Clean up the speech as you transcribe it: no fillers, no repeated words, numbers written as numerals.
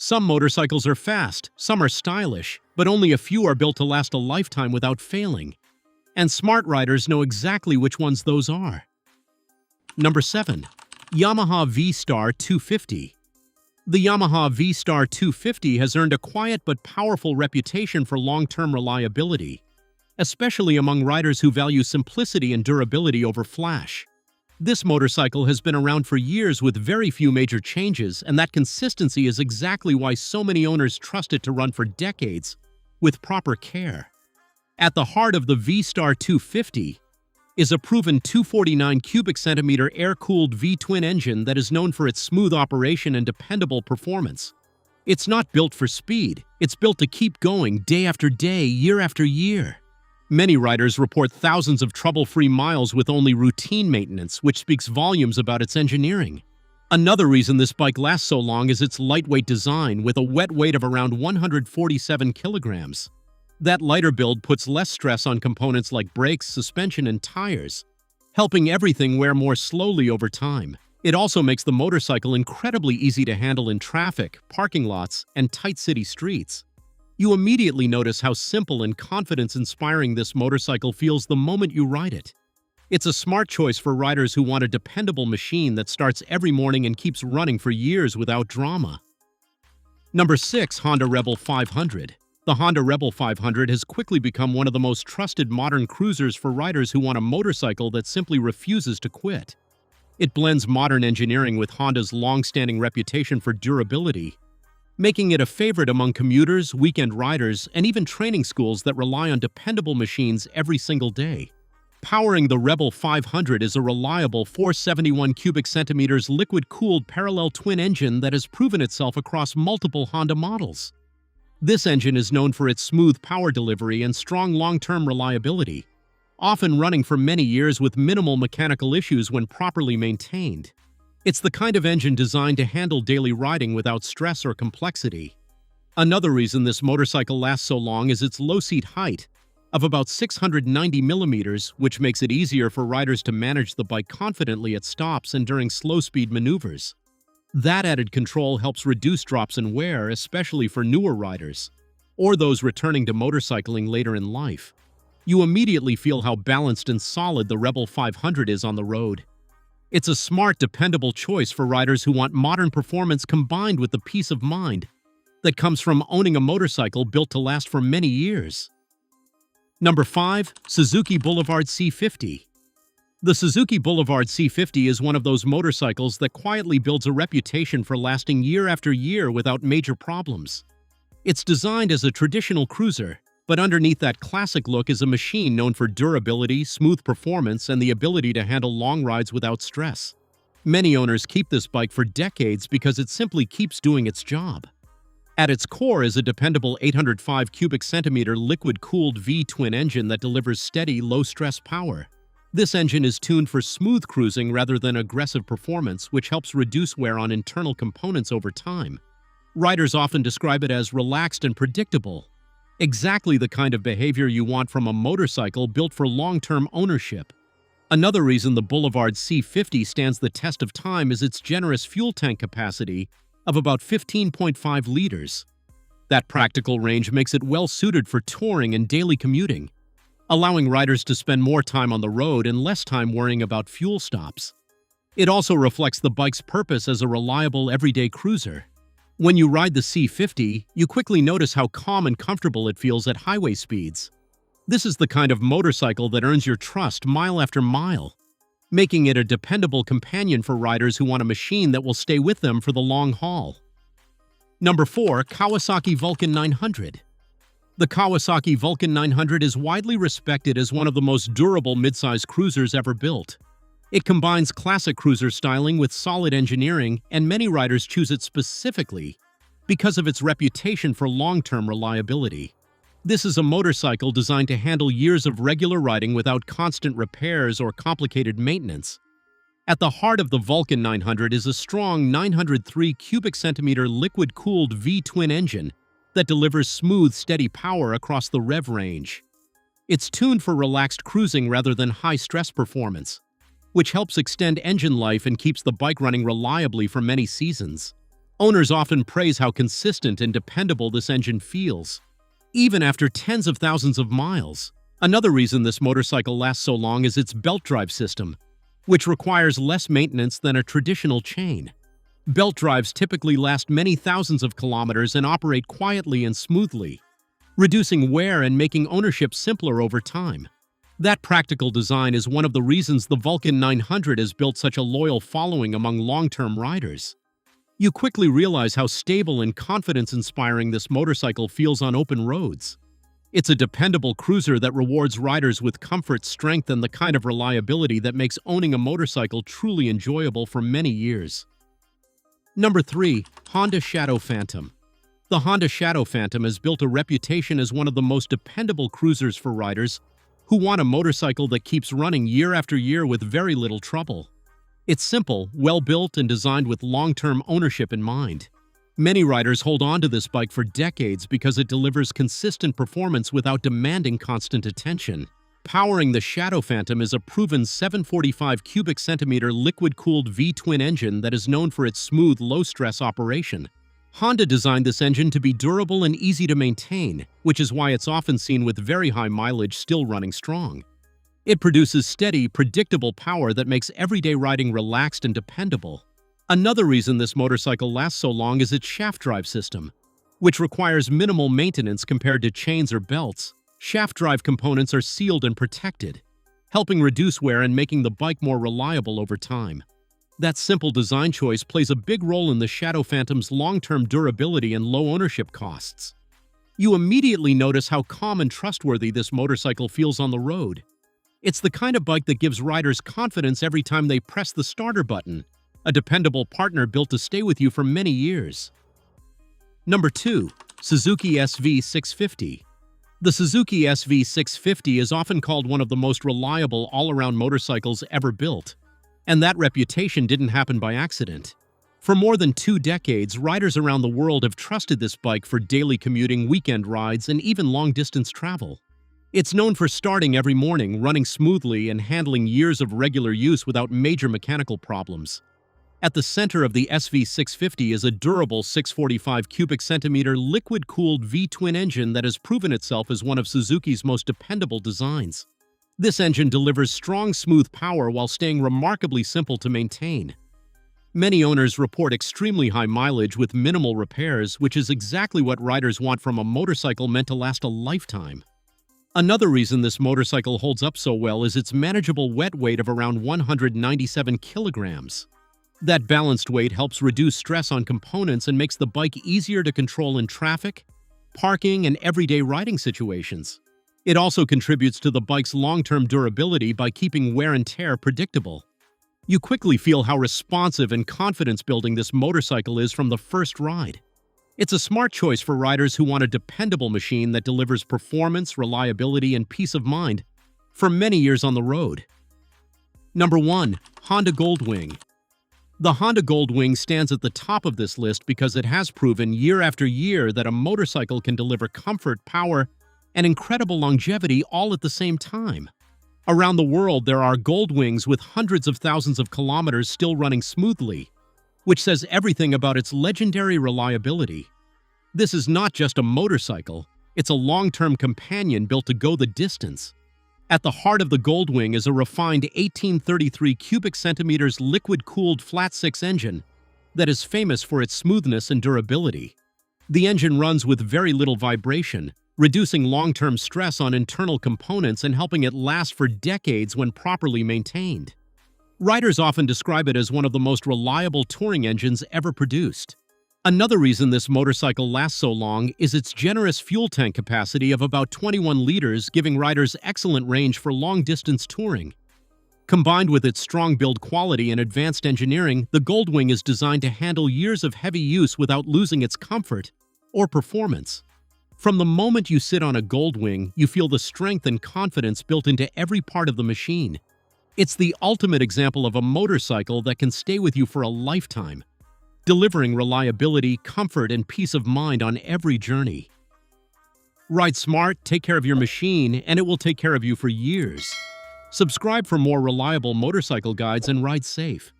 Some motorcycles are fast, some are stylish, but only a few are built to last a lifetime without failing. And smart riders know exactly which ones those are. Number 7. Yamaha Vstar 250. The Yamaha Vstar 250 has earned a quiet but powerful reputation for long-term reliability, especially among riders who value simplicity and durability over flash. This motorcycle has been around for years with very few major changes, and that consistency is exactly why so many owners trust it to run for decades with proper care. At the heart of the Vstar 250 is a proven 249 cubic centimeter air-cooled V-twin engine that is known for its smooth operation and dependable performance. It's not built for speed, it's built to keep going day after day, year after year. Many riders report thousands of trouble-free miles with only routine maintenance, which speaks volumes about its engineering. Another reason this bike lasts so long is its lightweight design, with a wet weight of around 147 kilograms. That lighter build puts less stress on components like brakes, suspension, and tires, helping everything wear more slowly over time. It also makes the motorcycle incredibly easy to handle in traffic, parking lots, and tight city streets. You immediately notice how simple and confidence-inspiring this motorcycle feels the moment you ride it. It's a smart choice for riders who want a dependable machine that starts every morning and keeps running for years without drama. Number 6. Honda Rebel 500. The Honda Rebel 500 has quickly become one of the most trusted modern cruisers for riders who want a motorcycle that simply refuses to quit. It blends modern engineering with Honda's long-standing reputation for durability, making it a favorite among commuters, weekend riders, and even training schools that rely on dependable machines every single day. Powering the Rebel 500 is a reliable 471 cubic centimeters liquid-cooled parallel twin engine that has proven itself across multiple Honda models. This engine is known for its smooth power delivery and strong long-term reliability, often running for many years with minimal mechanical issues when properly maintained. It's the kind of engine designed to handle daily riding without stress or complexity. Another reason this motorcycle lasts so long is its low seat height of about 690 millimeters, which makes it easier for riders to manage the bike confidently at stops and during slow-speed maneuvers. That added control helps reduce drops in wear, especially for newer riders or those returning to motorcycling later in life. You immediately feel how balanced and solid the Rebel 500 is on the road. It's a smart, dependable choice for riders who want modern performance combined with the peace of mind that comes from owning a motorcycle built to last for many years. Number 5. Suzuki Boulevard C50. The Suzuki Boulevard C50 is one of those motorcycles that quietly builds a reputation for lasting year after year without major problems. It's designed as a traditional cruiser, but underneath that classic look is a machine known for durability, smooth performance, and the ability to handle long rides without stress. Many owners keep this bike for decades because it simply keeps doing its job. At its core is a dependable 805 cubic centimeter liquid-cooled V-twin engine that delivers steady, low-stress power. This engine is tuned for smooth cruising rather than aggressive performance, which helps reduce wear on internal components over time. Riders often describe it as relaxed and predictable, exactly the kind of behavior you want from a motorcycle built for long-term ownership. Another reason the Boulevard C50 stands the test of time is its generous fuel tank capacity of about 15.5 liters. That practical range makes it well-suited for touring and daily commuting, allowing riders to spend more time on the road and less time worrying about fuel stops. It also reflects the bike's purpose as a reliable everyday cruiser. When you ride the C50, you quickly notice how calm and comfortable it feels at highway speeds. This is the kind of motorcycle that earns your trust mile after mile, making it a dependable companion for riders who want a machine that will stay with them for the long haul. Number 4. Kawasaki Vulcan 900. The Kawasaki Vulcan 900 is widely respected as one of the most durable midsize cruisers ever built. It combines classic cruiser styling with solid engineering, and many riders choose it specifically because of its reputation for long-term reliability. This is a motorcycle designed to handle years of regular riding without constant repairs or complicated maintenance. At the heart of the Vulcan 900 is a strong 903 cubic centimeter liquid-cooled V-twin engine that delivers smooth, steady power across the rev range. It's tuned for relaxed cruising rather than high-stress performance, which helps extend engine life and keeps the bike running reliably for many seasons. Owners often praise how consistent and dependable this engine feels, even after tens of thousands of miles. Another reason this motorcycle lasts so long is its belt drive system, which requires less maintenance than a traditional chain. Belt drives typically last many thousands of kilometers and operate quietly and smoothly, reducing wear and making ownership simpler over time. That practical design is one of the reasons the Vulcan 900 has built such a loyal following among long-term riders. You quickly realize how stable and confidence-inspiring this motorcycle feels on open roads. It's a dependable cruiser that rewards riders with comfort, strength, and the kind of reliability that makes owning a motorcycle truly enjoyable for many years. Number 3. Honda Shadow Phantom. The Honda Shadow Phantom has built a reputation as one of the most dependable cruisers for riders who want a motorcycle that keeps running year after year with very little trouble. It's simple, well-built, and designed with long-term ownership in mind. Many riders hold on to this bike for decades because it delivers consistent performance without demanding constant attention. Powering the Shadow Phantom is a proven 745 cubic centimeter liquid-cooled V-twin engine that is known for its smooth, low-stress operation. Honda designed this engine to be durable and easy to maintain, which is why it's often seen with very high mileage still running strong. It produces steady, predictable power that makes everyday riding relaxed and dependable. Another reason this motorcycle lasts so long is its shaft drive system, which requires minimal maintenance compared to chains or belts. Shaft drive components are sealed and protected, helping reduce wear and making the bike more reliable over time. That simple design choice plays a big role in the Shadow Phantom's long-term durability and low ownership costs. You immediately notice how calm and trustworthy this motorcycle feels on the road. It's the kind of bike that gives riders confidence every time they press the starter button, a dependable partner built to stay with you for many years. Number 2. Suzuki SV 650. The Suzuki SV 650 is often called one of the most reliable all-around motorcycles ever built, and that reputation didn't happen by accident. For more than 2 decades, riders around the world have trusted this bike for daily commuting, weekend rides, and even long-distance travel. It's known for starting every morning, running smoothly, and handling years of regular use without major mechanical problems. At the center of the SV 650 is a durable 645 cubic centimeter liquid-cooled V-twin engine that has proven itself as one of Suzuki's most dependable designs. This engine delivers strong, smooth power while staying remarkably simple to maintain. Many owners report extremely high mileage with minimal repairs, which is exactly what riders want from a motorcycle meant to last a lifetime. Another reason this motorcycle holds up so well is its manageable wet weight of around 197 kilograms. That balanced weight helps reduce stress on components and makes the bike easier to control in traffic, parking, and everyday riding situations. It also contributes to the bike's long-term durability by keeping wear and tear predictable. You quickly feel how responsive and confidence-building this motorcycle is from the first ride. It's a smart choice for riders who want a dependable machine that delivers performance, reliability, and peace of mind for many years on the road. Number 1. Honda Goldwing. The Honda Goldwing stands at the top of this list because it has proven year after year that a motorcycle can deliver comfort, power, and incredible longevity all at the same time. Around the world, there are Goldwings with hundreds of thousands of kilometers still running smoothly, which says everything about its legendary reliability. This is not just a motorcycle, it's a long-term companion built to go the distance. At the heart of the Goldwing is a refined 1833 cubic centimeters liquid-cooled flat-six engine that is famous for its smoothness and durability. The engine runs with very little vibration, reducing long-term stress on internal components and helping it last for decades when properly maintained. Riders often describe it as one of the most reliable touring engines ever produced. Another reason this motorcycle lasts so long is its generous fuel tank capacity of about 21 liters, giving riders excellent range for long-distance touring. Combined with its strong build quality and advanced engineering, the Goldwing is designed to handle years of heavy use without losing its comfort or performance. From the moment you sit on a Goldwing, you feel the strength and confidence built into every part of the machine. It's the ultimate example of a motorcycle that can stay with you for a lifetime, delivering reliability, comfort, and peace of mind on every journey. Ride smart, take care of your machine, and it will take care of you for years. Subscribe for more reliable motorcycle guides and ride safe.